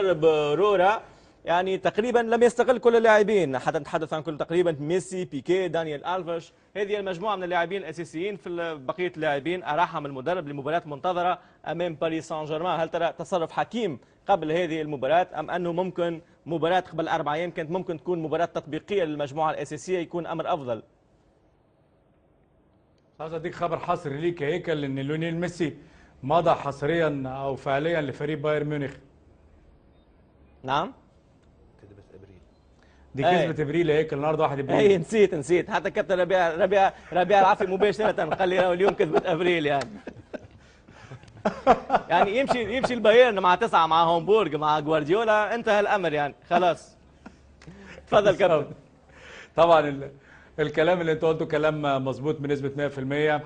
برورا يعني تقريبا لم يستغل كل اللاعبين، حتى نتحدث عن كل تقريبا ميسي، بيكي، دانيال ألفيش. هذه المجموعه من اللاعبين الاساسيين في بقيه اللاعبين اراحهم المدرب لمباراه منتظره امام باريس سان جيرمان. هل ترى تصرف حكيم قبل هذه المباراه، ام انه ممكن مباراه قبل 4 ايام كانت ممكن تكون مباراه تطبيقيه للمجموعه الاساسيه يكون امر افضل؟ عايز اديك خبر حصري ليك يا هيكل ان ليونيل ميسي مضى حصريا او فعليا لفريق بايرن ميونخ. نعم. دي ايه كسبت ابريل يا هيكل، النهارده 1 اي ابريل. نسيت حتى كابتن ربيع العافي مباشره قال لي اليوم كذبت ابريل يعني. يعني يمشي البايرن مع 9 مع هومبورغ مع جوارديولا، انتهى الامر يعني خلاص. تفضل كابتن. طبعا الكلام اللي انت قلته كلام مظبوط بنسبه 100%.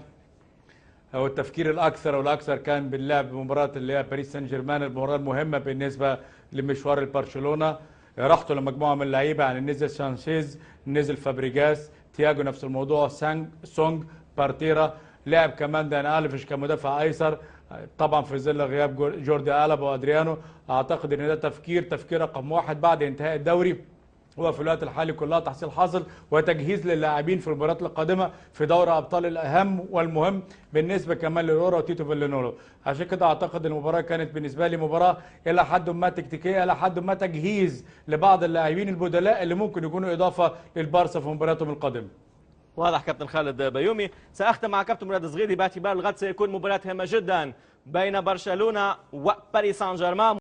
هو التفكير الاكثر والاكثر كان باللعب بمباراه اللي هي باريس سان جيرمان، المباراه المهمه بالنسبه لمشوار برشلونه. راحته لمجموعه من اللعيبه، يعني نزل سانشيز، نزل فابريجاس، تياجو نفس الموضوع، سونج، بارتيرا، لعب كمان دان الفيش كمدافع ايسر. طبعا في ظل غياب جوردي ألابا وادريانو. اعتقد ان ده تفكير رقم واحد بعد انتهاء الدوري، وفي الوقت الحالي كلها تحصيل حاصل وتجهيز للاعبين في المباريات القادمه في دوري ابطال الاهم والمهم بالنسبه كمان لرورا وتيتو فيلانولو. عشان كده اعتقد المباراه كانت بالنسبه لي مباراه الى حد ما تكتيكيه، الى حد ما تجهيز لبعض اللاعبين البدلاء اللي ممكن يكونوا اضافه للبارسا في مبارياتهم القادمه. واضح كابتن خالد بيومي. ساختم مع كابتن مراد صغيري باعتبار الغد سيكون مباراه هامه جدا بين برشلونه وباريس سان جيرمان.